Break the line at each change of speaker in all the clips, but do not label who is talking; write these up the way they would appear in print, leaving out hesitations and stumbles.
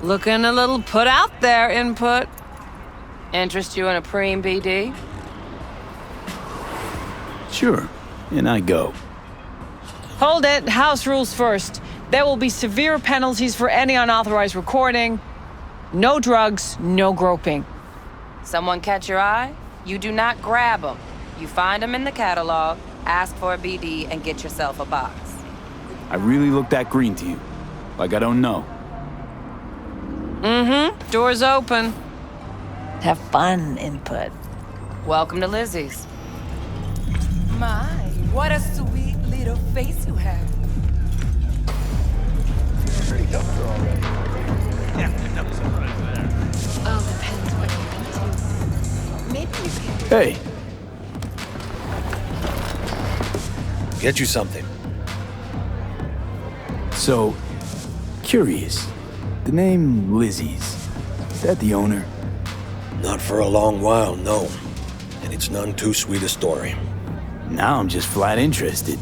Looking a little put out there, Input. Interest you in a preem BD?
Sure, and I go.
Hold it. House rules first. There will be severe penalties for any unauthorized recording. No drugs, no groping. Someone catch your eye? You do not grab them. You find them in the catalog, ask for a BD, and get yourself a box.
I really look that green to you. Like I don't know.
Mm-hmm. Door's open.
Have fun, Input.
Welcome to Lizzie's.
My, what a sweet little face you have.
Pretty dumpster already. Yeah, dumpster right there.
Oh, depends what you're into. Maybe you can.
Hey,
Get you something.
so, curious. The name Lizzie's, is that the owner?
Not for a long while, no. And it's none too sweet a story.
Now I'm just flat interested.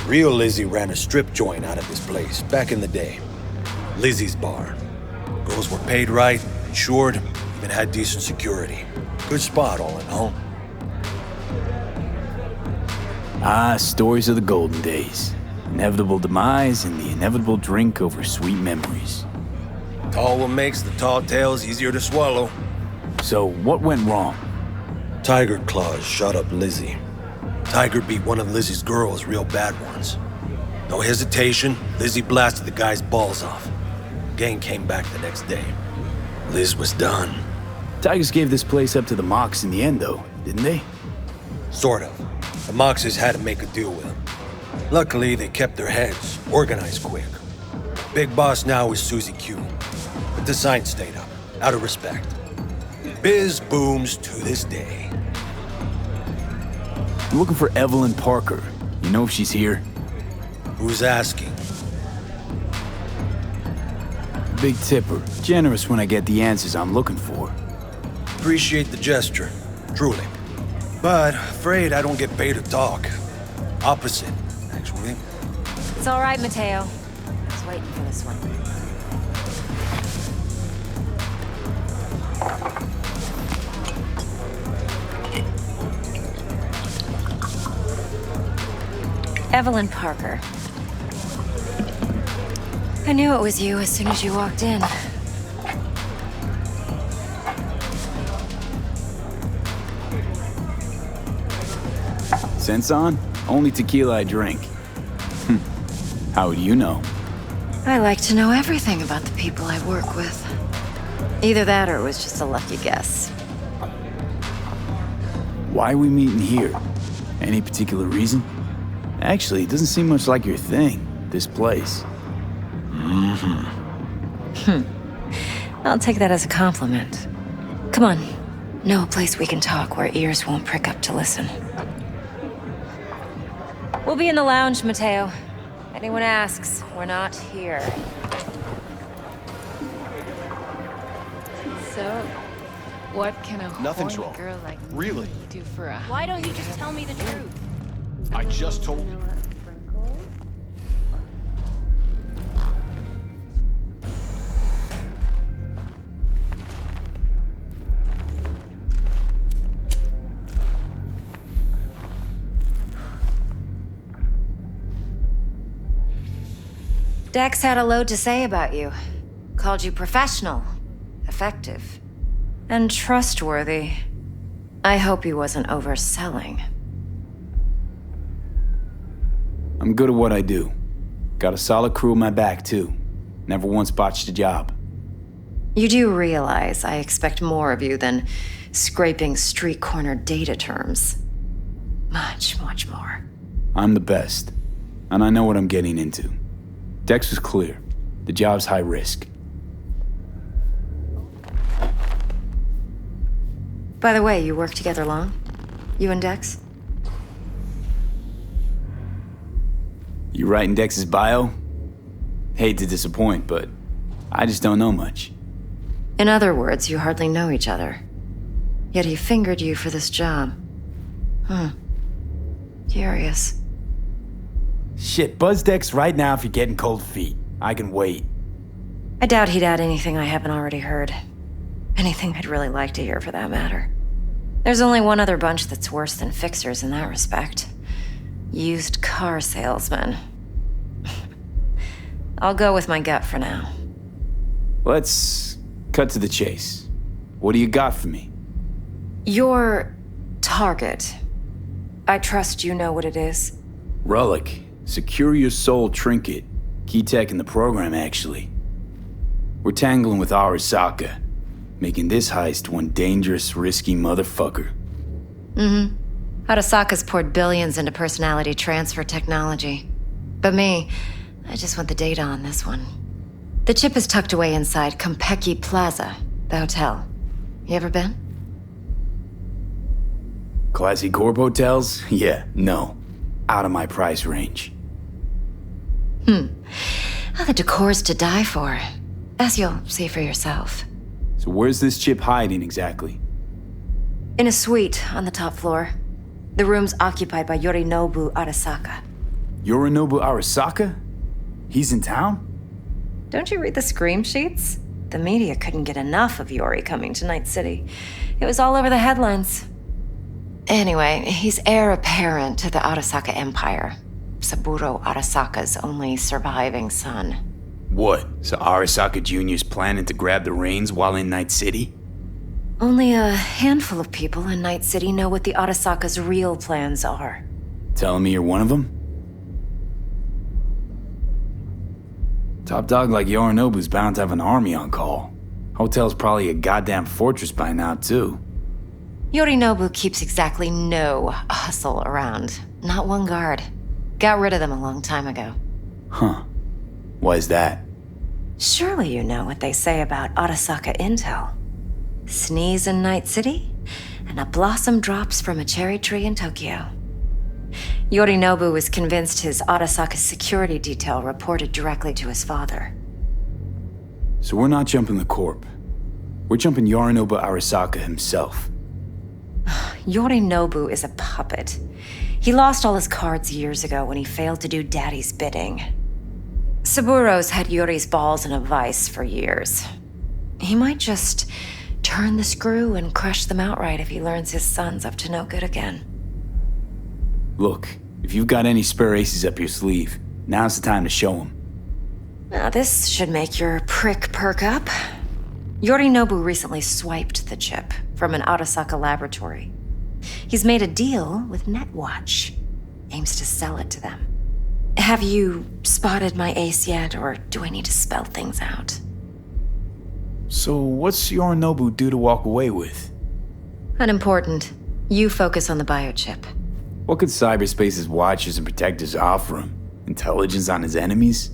Real Lizzie ran a strip joint out of this place back in the day. Lizzie's Bar. Girls were paid right, insured, even had decent security. Good spot, all in all.
Ah, stories of the golden days. Inevitable demise and the inevitable drink over sweet memories.
Tall what makes the tall tales easier to swallow.
So, what went wrong?
Tiger Claws shot up Lizzie. Tiger beat one of Lizzie's girls, real bad ones. No hesitation, Lizzie blasted the guy's balls off. Gang came back the next day. Liz was done.
Tigers gave this place up to the Mox in the end, though, didn't they?
Sort of. The Moxes had to make a deal with him. Luckily, they kept their heads, organized quick. Big boss now is Susie Q. But the sign stayed up, out of respect. Biz booms to this day.
I'm looking for Evelyn Parker. You know if she's here?
Who's asking?
Big tipper. Generous when I get the answers I'm looking for.
Appreciate the gesture, truly. But afraid I don't get paid to talk. Opposite, actually.
It's all right, Mateo. I was waiting for this one. Evelyn Parker. I knew it was you as soon as you walked in.
Sense on? Only tequila I drink. How would you know?
I like to know everything about the people I work with. Either that or it was just a lucky guess.
Why are we meeting here? Any particular reason? Actually, it doesn't seem much like your thing, this place.
I'll take that as a compliment. Come on. Know a place we can talk where ears won't prick up to listen. We'll be in the lounge, Mateo. Anyone asks, we're not here.
So, what can a
Nothing's
horny
wrong.
girl like
Really?
me do for a...
Why don't you just tell me the truth?
I just told you.
Dex had a load to say about you. Called you professional, effective, and trustworthy. I hope he wasn't overselling.
I'm good at what I do. Got a solid crew on my back, too. Never once botched a job.
You do realize I expect more of you than scraping street corner data terms. Much, much more.
I'm the best, and I know what I'm getting into. Dex was clear. The job's high risk.
By the way, you work together long? You and Dex?
You writing Dex's bio? Hate to disappoint, but I just don't know much.
In other words, you hardly know each other. Yet he fingered you for this job. Curious.
Shit, buzz Dex right now if you're getting cold feet. I can wait.
I doubt he'd add anything I haven't already heard. Anything I'd really like to hear, for that matter. There's only one other bunch that's worse than fixers in that respect. Used car salesmen. I'll go with my gut for now.
Let's cut to the chase. What do you got for me?
Your target. I trust you know what it is.
Relic. Secure your soul trinket. Key tech in the program, actually. We're tangling with Arasaka, making this heist one dangerous, risky motherfucker.
Arasaka's poured billions into personality transfer technology. But me, I just want the data on this one. The chip is tucked away inside Kompeki Plaza, the hotel. You ever been?
Classy corp hotels? Yeah, no. Out of my price range.
Oh, the decor's to die for. As you'll see for yourself.
So where's this chip hiding exactly?
In a suite on the top floor. The room's occupied by Yorinobu Arasaka.
Yorinobu Arasaka? He's in town?
Don't you read the scream sheets? The media couldn't get enough of Yori coming to Night City. It was all over the headlines. Anyway, he's heir apparent to the Arasaka Empire. Saburo Arasaka's only surviving son.
What? So Arasaka Jr.'s planning to grab the reins while in Night City?
Only a handful of people in Night City know what the Arasaka's real plans are.
Telling me you're one of them? Top dog like Yorinobu's bound to have an army on call. Hotel's probably a goddamn fortress by now, too.
Yorinobu keeps exactly no hustle around. Not one guard. Got rid of them a long time ago.
Huh. Why is that?
Surely you know what they say about Arasaka intel. Sneeze in Night City, and a blossom drops from a cherry tree in Tokyo. Yorinobu was convinced his Arasaka security detail reported directly to his father.
So we're not jumping the corp. We're jumping Yorinobu Arasaka himself.
Yorinobu is a puppet. He lost all his cards years ago when he failed to do Daddy's bidding. Saburo's had Yori's balls in a vice for years. He might just turn the screw and crush them outright if he learns his son's up to no good again.
Look, if you've got any spare aces up your sleeve, now's the time to show them.
Now, this should make your prick perk up. Yorinobu recently swiped the chip from an Arasaka laboratory. He's made a deal with Netwatch. Aims to sell it to them. Have you spotted my ace yet, or do I need to spell things out?
So what's Yorinobu due to walk away with?
Unimportant. You focus on the biochip.
What could cyberspace's watchers and protectors offer him? Intelligence on his enemies?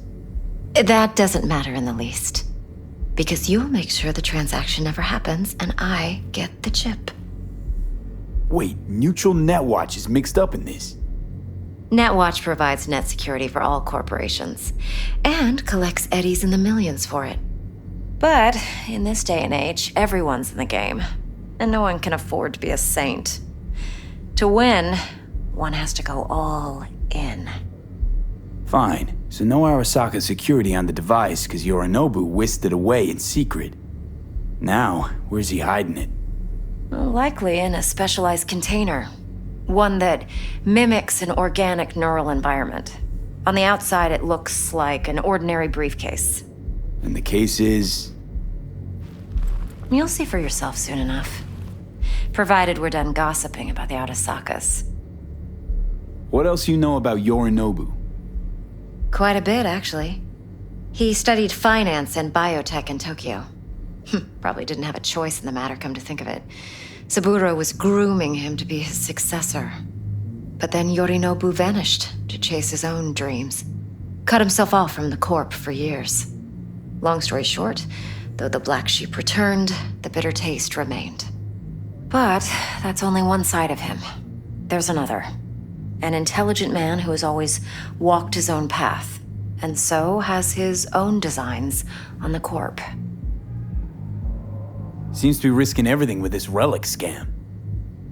That doesn't matter in the least. Because you'll make sure the transaction never happens, and I get the chip.
Wait, Neutral Netwatch is mixed up in this.
Netwatch provides net security for all corporations, and collects eddies in the millions for it. But in this day and age, everyone's in the game, and no one can afford to be a saint. To win, one has to go all in.
Fine, so no Arasaka security on the device because Yorinobu whisked it away in secret. Now, where's he hiding it?
Likely in a specialized container. One that mimics an organic neural environment. On the outside, it looks like an ordinary briefcase.
And the case is...
You'll see for yourself soon enough. Provided we're done gossiping about the Arasakas.
What else you know about Yorinobu?
Quite a bit, actually. He studied finance and biotech in Tokyo. Probably didn't have a choice in the matter, come to think of it. Saburo was grooming him to be his successor. But then Yorinobu vanished to chase his own dreams. Cut himself off from the corp for years. Long story short, though the black sheep returned, the bitter taste remained. But that's only one side of him. There's another. An intelligent man who has always walked his own path, and so has his own designs on the corp.
Seems to be risking everything with this relic scam.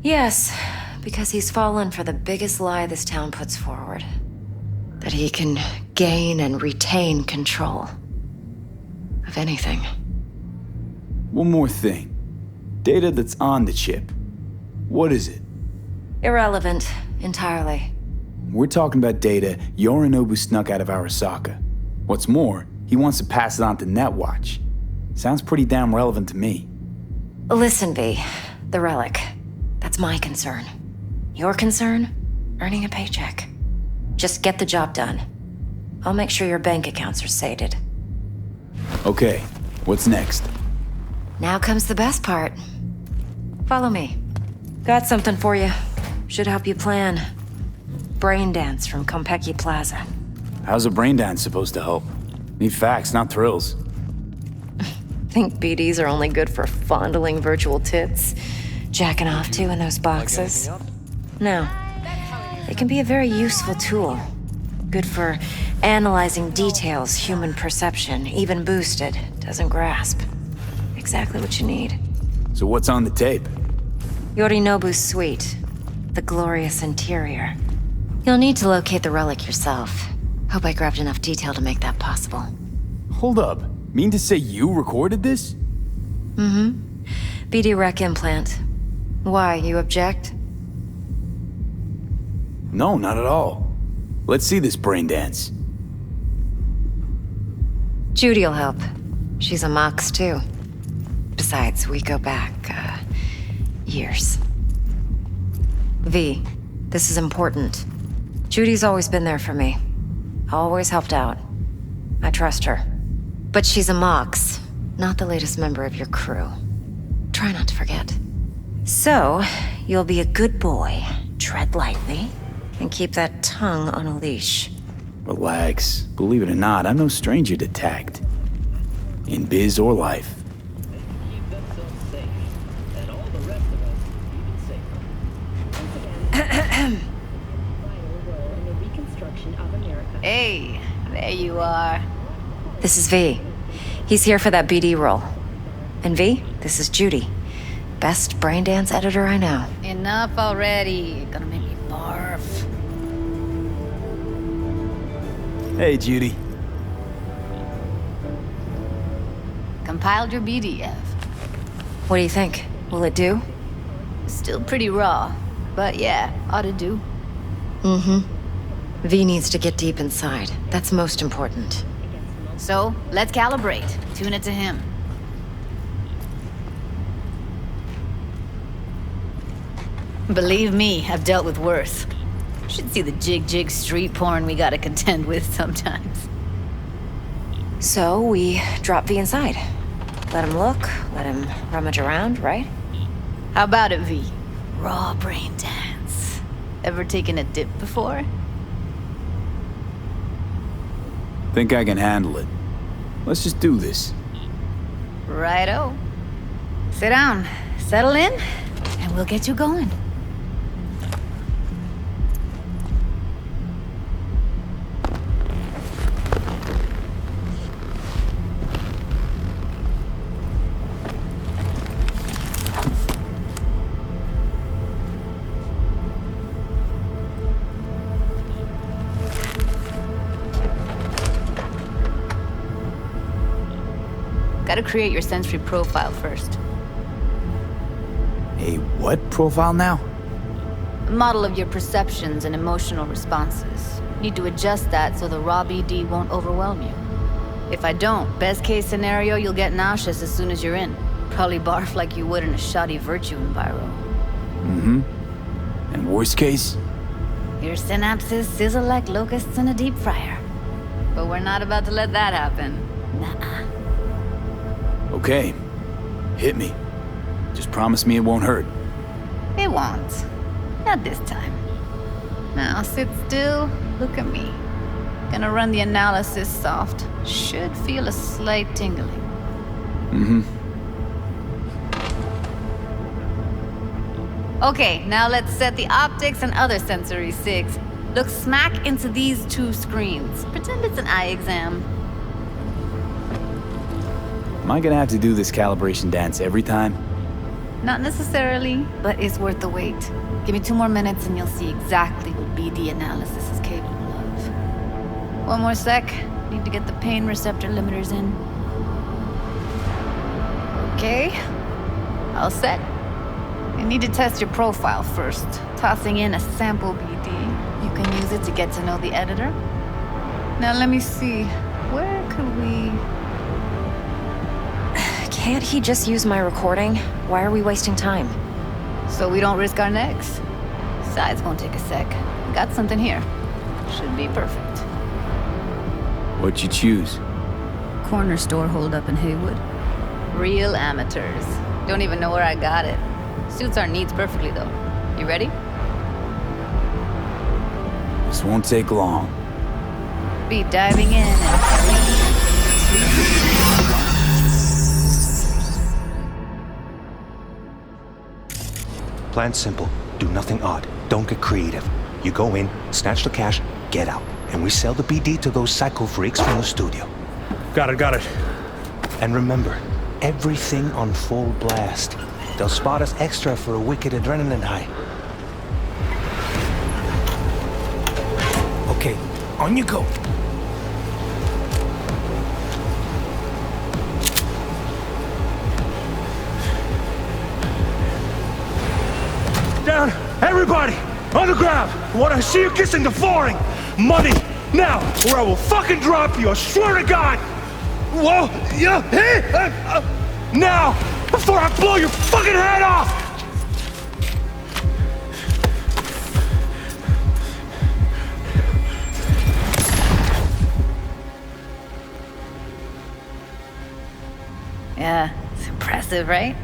Yes, because he's fallen for the biggest lie this town puts forward. That he can gain and retain control of if anything.
One more thing. Data that's on the chip. What is it?
Irrelevant, entirely.
We're talking about data Yorinobu snuck out of Arasaka. What's more, he wants to pass it on to Netwatch. Sounds pretty damn relevant to me.
Listen, V. The relic. That's my concern. Your concern? Earning a paycheck. Just get the job done. I'll make sure your bank accounts are sated.
Okay, what's next?
Now comes the best part. Follow me. Got something for you. Should help you plan. Brain dance from Konpeki Plaza.
How's a brain dance supposed to help? Need facts, not thrills.
Think BDs are only good for fondling virtual tits? Jacking off to in those boxes? No. It can be a very useful tool. Good for analyzing details human perception, even boosted, doesn't grasp. Exactly what you need.
So what's on the tape?
Yorinobu's suite. The glorious interior. You'll need to locate the relic yourself. Hope I grabbed enough detail to make that possible.
Hold up. Mean to say you recorded this?
BD rec implant. Why, you object?
No, not at all. Let's see this brain dance.
Judy'll help. She's a Mox, too. Besides, we go back, years. V, this is important. Judy's always been there for me. Always helped out. I trust her. But she's a Mox, not the latest member of your crew. Try not to forget. So, you'll be a good boy, tread lightly, and keep that tongue on a leash.
Relax. Believe it or not, I'm no stranger to tact. In biz or life.
Hey, there you are.
This is V. He's here for that BD role. And V, this is Judy. Best brain dance editor I know.
Enough already. You're gonna make me barf.
Hey, Judy.
Compiled your BDF.
What do you think? Will it do?
Still pretty raw, but yeah, ought to do.
V needs to get deep inside. That's most important.
So, let's calibrate. Tune it to him. Believe me, I've dealt with worse. Should see the jig street porn we gotta contend with sometimes.
So we drop V inside. Let him look, let him rummage around, right?
How about it, V? Raw brain dance. Ever taken a dip before?
Think I can handle it. Let's just do this.
Righto. Sit down, settle in, and we'll get you going. Gotta create your sensory profile first.
A what profile now?
A model of your perceptions and emotional responses. Need to adjust that so the raw BD won't overwhelm you. If I don't, best case scenario, you'll get nauseous as soon as you're in. Probably barf like you would in a shoddy virtue enviro.
And worst case?
Your synapses sizzle like locusts in a deep fryer. But we're not about to let that happen. Nuh-uh.
Okay. Hit me. Just promise me it won't hurt.
It won't. Not this time. Now sit still, look at me. Gonna run the analysis soft. Should feel a slight tingling. Okay, now let's set the optics and other sensory sigs. Look smack into these two screens. Pretend it's an eye exam.
Am I gonna have to do this calibration dance every time?
Not necessarily, but it's worth the wait. Give me 2 more minutes and you'll see exactly what BD analysis is capable of. One more sec. Need to get the pain receptor limiters in. Okay. All set. I need to test your profile first. Tossing in a sample BD. You can use it to get to know the editor. Now let me see. Where could we...
Can't he just use my recording? Why are we wasting time?
So we don't risk our necks? Besides, won't take a sec. Got something here. Should be perfect.
What'd you choose?
Corner store holdup in Haywood. Real amateurs. Don't even know where I got it. Suits our needs perfectly, though. You ready?
This won't take long.
Be diving in and...
Plan's simple. Do nothing odd. Don't get creative. You go in, snatch the cash, get out. And we sell the BD to those psycho freaks from the studio.
Got it.
And remember, everything on full blast. They'll spot us extra for a wicked adrenaline high.
Okay, on you go.
Down! Everybody! On the ground! I want to see you kissing the flooring! Money! Now! Or I will fucking drop you! I swear to God! Whoa! Yeah! Hey! Now! Before I blow your fucking head off!
Yeah, it's impressive, right?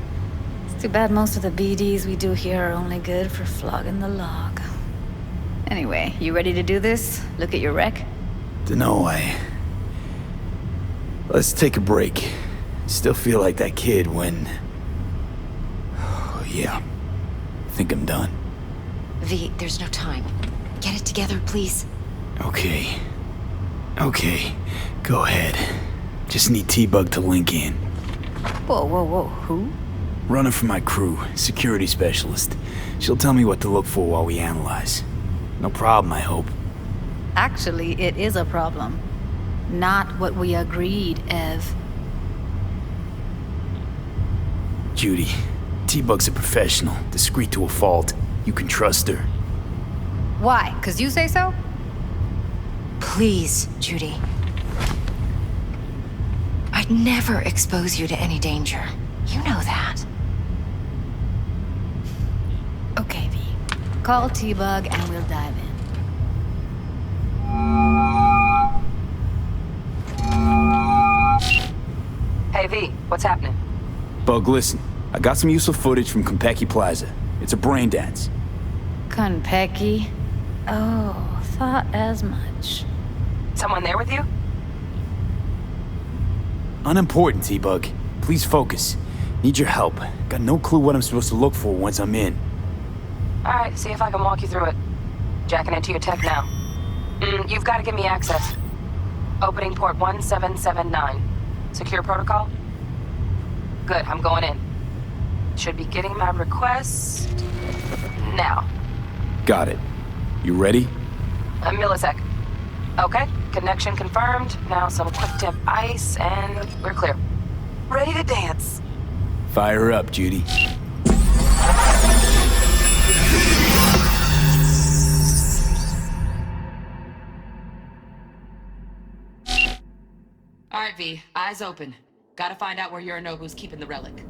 It's too bad most of the BDs we do here are only good for flogging the log. Anyway, you ready to do this? Look at your rec?
Dunno, Let's take a break. Still feel like that kid when... Oh, yeah. I think I'm done.
V, there's no time. Get it together, please.
Okay. Go ahead. Just need T-Bug to link in.
Whoa. Who?
Running for my crew, security specialist. She'll tell me what to look for while we analyze. No problem, I hope.
Actually, it is a problem. Not what we agreed, Ev.
Judy, T-Bug's a professional, discreet to a fault. You can trust her.
Why? 'Cause you say so?
Please, Judy. I'd never expose you to any danger. You know that.
Okay, V. Call T-Bug and we'll dive in.
Hey, V, what's happening?
Bug, listen. I got some useful footage from Konpeki Plaza. It's a brain dance.
Konpeki? Oh, thought as much.
Someone there with you?
Unimportant, T-Bug. Please focus. Need your help. Got no clue what I'm supposed to look for once I'm in.
Alright, see if I can walk you through it. Jacking into your tech now. You've got to give me access. Opening port 1779. Secure protocol? Good, I'm going in. Should be getting my request... now.
Got it. You ready?
A millisec. Okay, connection confirmed. Now some quick tip ice, and we're clear. Ready to dance.
Fire up, Judy.
Alright, V. Eyes open. Gotta find out where Yorinobu's keeping the relic.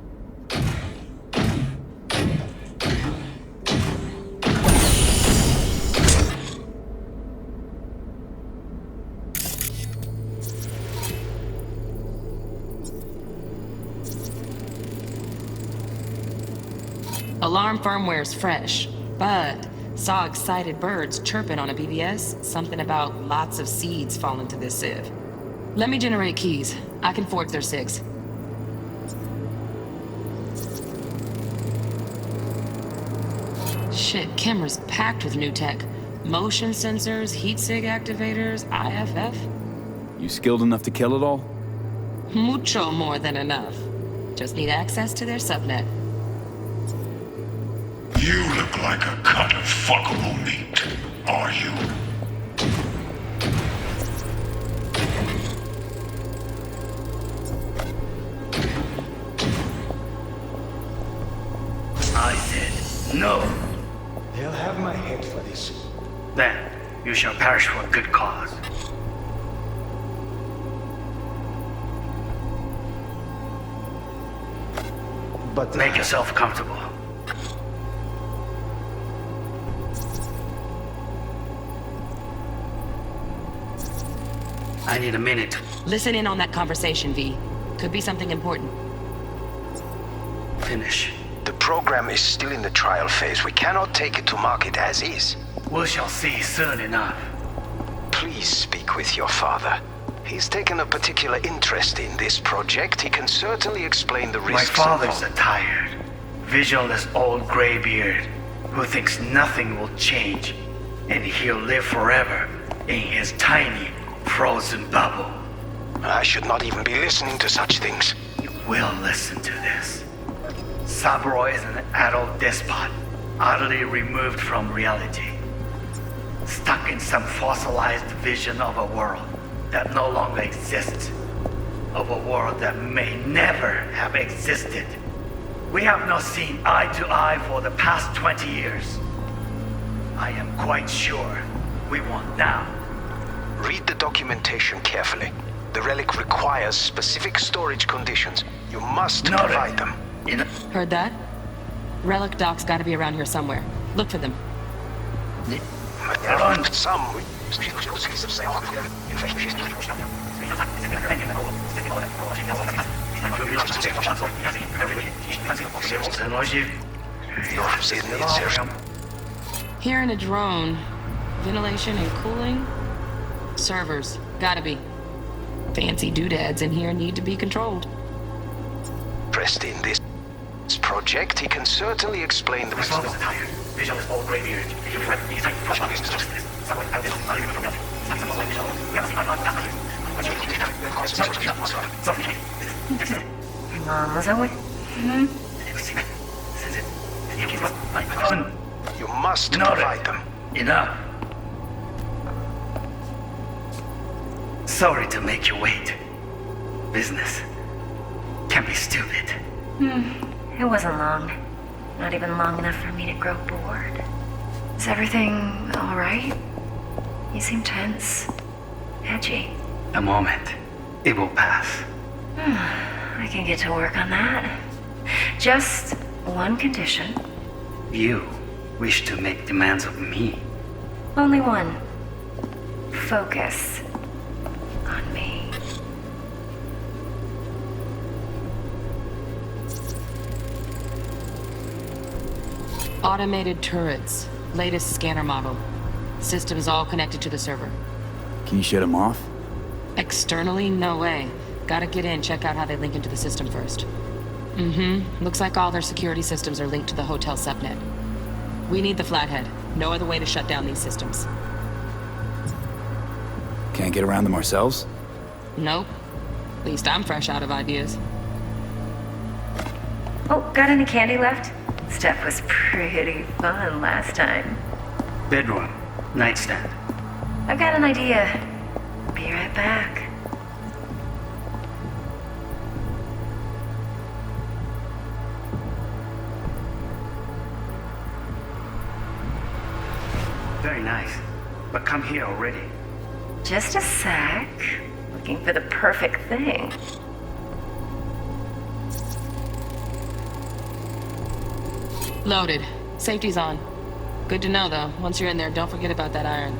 Alarm firmware's fresh, but saw excited birds chirping on a BBS, something about lots of seeds falling to this sieve. Let me generate keys. I can forge their SIGs. Shit, camera's packed with new tech. Motion sensors, heat sig activators, IFF.
You skilled enough to kill it all?
Mucho more than enough. Just need access to their subnet.
You look like a cut of fuckable meat, are you?
this. Then you shall perish for a good cause.
But
make yourself comfortable. I need a minute.
Listen in on that conversation, V. Could be something important.
Finish.
The program is still in the trial phase. We cannot take it to market as is.
We shall see soon enough.
Please speak with your father. He's taken a particular interest in this project. He can certainly explain the risks.
My father's a tired, visionless old graybeard who thinks nothing will change, and he'll live forever in his tiny, frozen bubble.
I should not even be listening to such things.
You will listen to this. Saburo is an adult despot, utterly removed from reality. Stuck in some fossilized vision of a world that no longer exists. Of a world that may never have existed. We have not seen eye to eye for the past 20 years. I am quite sure we won't now.
Read the documentation carefully. The relic requires specific storage conditions. You must provide them.
Heard that? Relic doc's gotta be around here somewhere. Look for them.
Some.
Here in a drone. Ventilation and cooling? Servers. Gotta be. Fancy doodads in here need to be controlled.
Interest in this project, he can certainly explain the risks. You must provide them.
Enough. Sorry to make you wait. Business can be stupid.
It wasn't long. Not even long enough for me to grow bored. Is everything all right? You seem tense. Edgy.
A moment. It will pass.
I can get to work on that. Just one condition.
You wish to make demands of me.
Only one. Focus on me.
Automated turrets. Latest scanner model. Systems all connected to the server.
Can you shut them off?
Externally, no way. Gotta get in, check out how they link into the system first. Looks like all their security systems are linked to the hotel subnet. We need the flathead. No other way to shut down these systems.
Can't get around them ourselves?
Nope. At least I'm fresh out of ideas.
Oh, got any candy left? Stuff was pretty fun last time.
Bedroom. Nightstand.
I've got an idea. Be right back.
Very nice. But come here already.
Just a sec. Looking for the perfect thing.
Loaded. Safety's on. Good to know, though. Once you're in there, don't forget about that iron.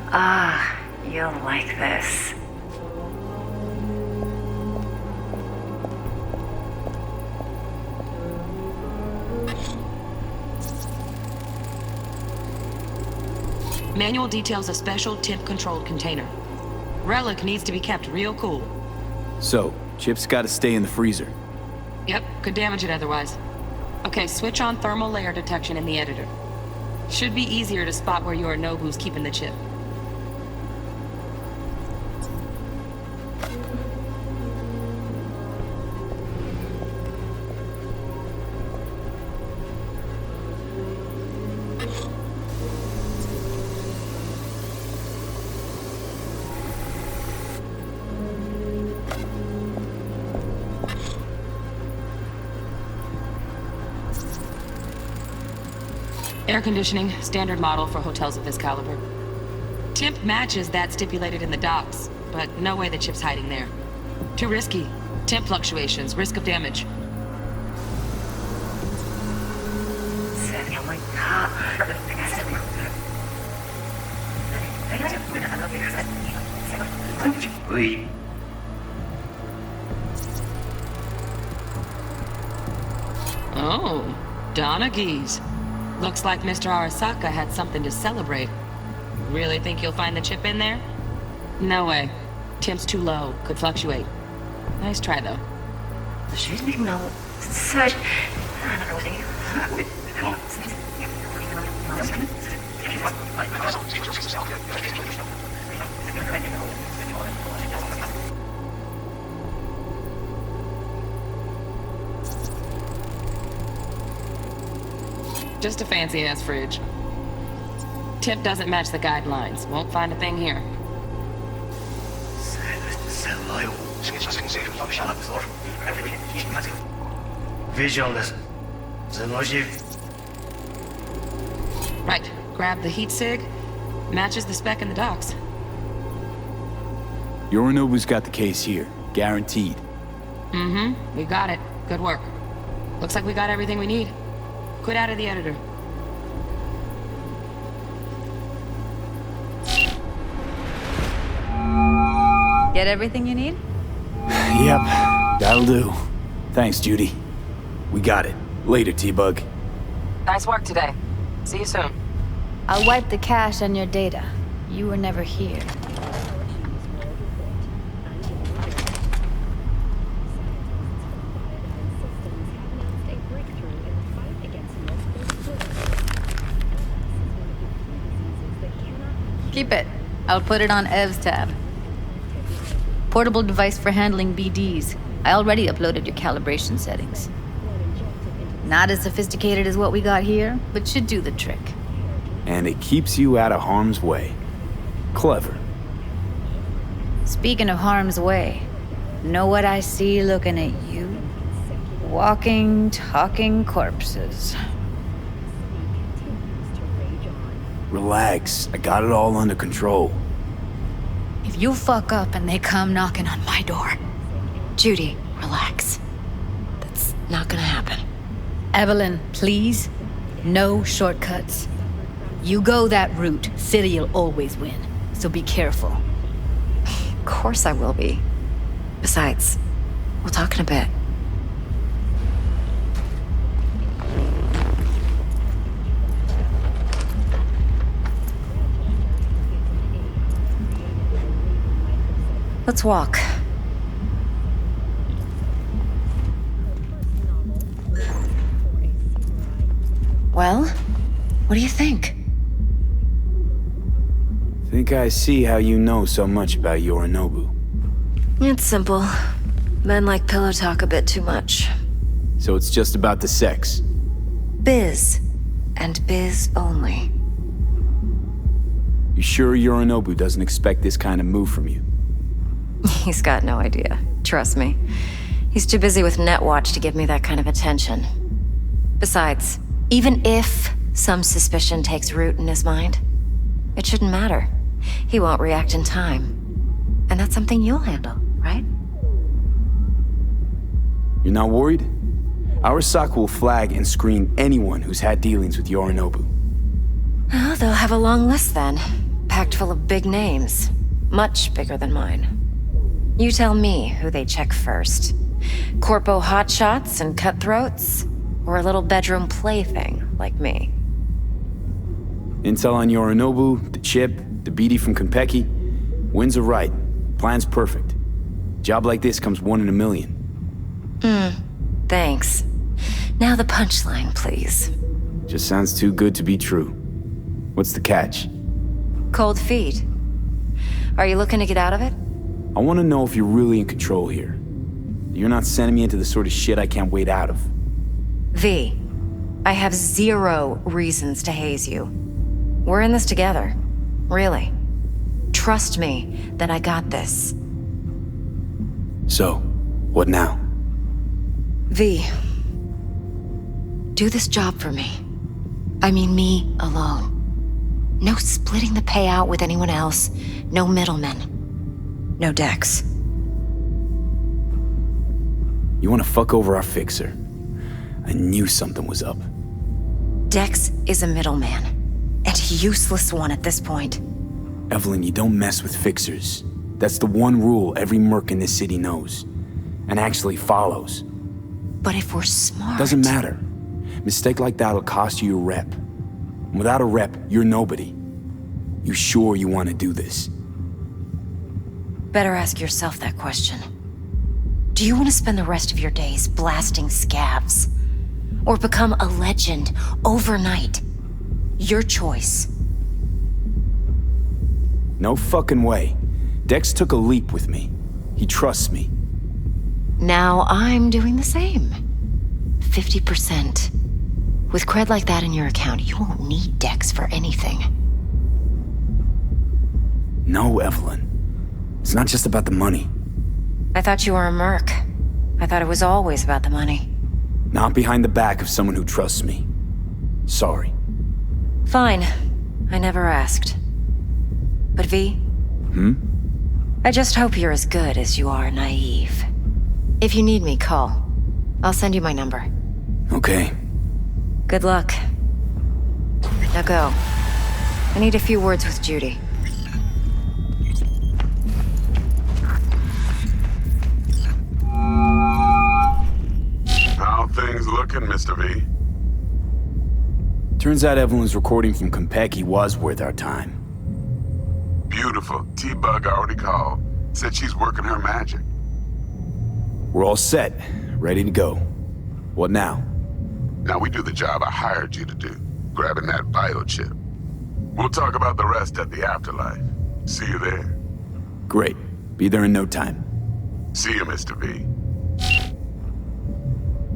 Ah, you'll like this.
Manual details a special temp-controlled container. Relic needs to be kept real cool.
So, chips gotta stay in the freezer.
Yep, could damage it otherwise. Okay, switch on thermal layer detection in the editor. Should be easier to spot where Yorinobu's keeping the chip. Air conditioning, standard model for hotels of this caliber. Temp matches that stipulated in the docs, but no way the chip's hiding there. Too risky. Temp fluctuations, risk of damage. Oh, Donaghy's. Looks like Mr. Arasaka had something to celebrate. Really think you'll find the chip in there? No way. Temp's too low. Could fluctuate. Nice try, though. Just a fancy-ass fridge. Tip doesn't match the guidelines. Won't find a thing here.
Visualist.
Right. Grab the heat sig. Matches the spec in the docs.
Yorinobu's got the case here. Guaranteed.
We got it. Good work. Looks like we got everything we need. Quit out of the editor.
Get everything you need?
Yep, that'll do. Thanks, Judy. We got it. Later, T-Bug.
Nice work today. See you soon.
I'll wipe the cache on your data. You were never here. Keep it. I'll put it on Ev's tab. Portable device for handling BDs. I already uploaded your calibration settings. Not as sophisticated as what we got here, but should do the trick.
And it keeps you out of harm's way. Clever.
Speaking of harm's way, know what I see looking at you? Walking, talking corpses.
Relax. I got it all under control.
If you fuck up and they come knocking on my door.
Judy, relax. That's not gonna happen.
Evelyn, please. No shortcuts. You go that route, City'll always win. So be careful.
Of course I will be. Besides, we'll talk in a bit. Let's walk. Well, what do you think?
Think I see how you know so much about Yorinobu.
It's simple. Men like pillow talk a bit too much.
So it's just about the sex.
Biz. And biz only.
You sure Yorinobu doesn't expect this kind of move from you?
He's got no idea. Trust me. He's too busy with Netwatch to give me that kind of attention. Besides, even if some suspicion takes root in his mind, it shouldn't matter. He won't react in time. And that's something you'll handle, right?
You're not worried? Arasaka will flag and screen anyone who's had dealings with Yorinobu.
Well, they'll have a long list then. Packed full of big names. Much bigger than mine. You tell me who they check first. Corpo hotshots and cutthroats? Or a little bedroom plaything like me?
Intel on Yorinobu, the chip, the BD from Konpeki. Winds are right. Plan's perfect. Job like this comes 1 in a million.
Thanks. Now the punchline, please.
Just sounds too good to be true. What's the catch?
Cold feet. Are you looking to get out of it?
I want to know if you're really in control here. You're not sending me into the sort of shit I can't wait out of.
V, I have 0 reasons to haze you. We're in this together. Really. Trust me that I got this.
So, what now?
V, do this job for me. I mean me alone. No splitting the payout with anyone else. No middlemen. No Dex.
You want to fuck over our fixer? I knew something was up.
Dex is a middleman. And a useless one at this point.
Evelyn, you don't mess with fixers. That's the one rule every merc in this city knows. And actually follows.
But if we're smart...
Doesn't matter. Mistake like that'll cost you your rep. And without a rep, you're nobody. You sure you want to do this?
Better ask yourself that question. Do you want to spend the rest of your days blasting scabs? Or become a legend overnight? Your choice.
No fucking way. Dex took a leap with me. He trusts me.
Now I'm doing the same. 50%. With cred like that in your account, you won't need Dex for anything.
No, Evelyn. It's not just about the money.
I thought you were a merc. I thought it was always about the money.
Not behind the back of someone who trusts me. Sorry.
Fine. I never asked. But V? I just hope you're as good as you are naive. If you need me, call. I'll send you my number.
Okay.
Good luck. Now go. I need a few words with Judy.
How things looking, Mr. V?
Turns out Evelyn's recording from Konpeki was worth our time.
Beautiful. T-Bug already called. Said she's working her magic.
We're all set. Ready to go. What now?
Now we do the job I hired you to do. Grabbing that biochip. We'll talk about the rest at the afterlife. See you there.
Great. Be there in no time.
See you, Mr. V.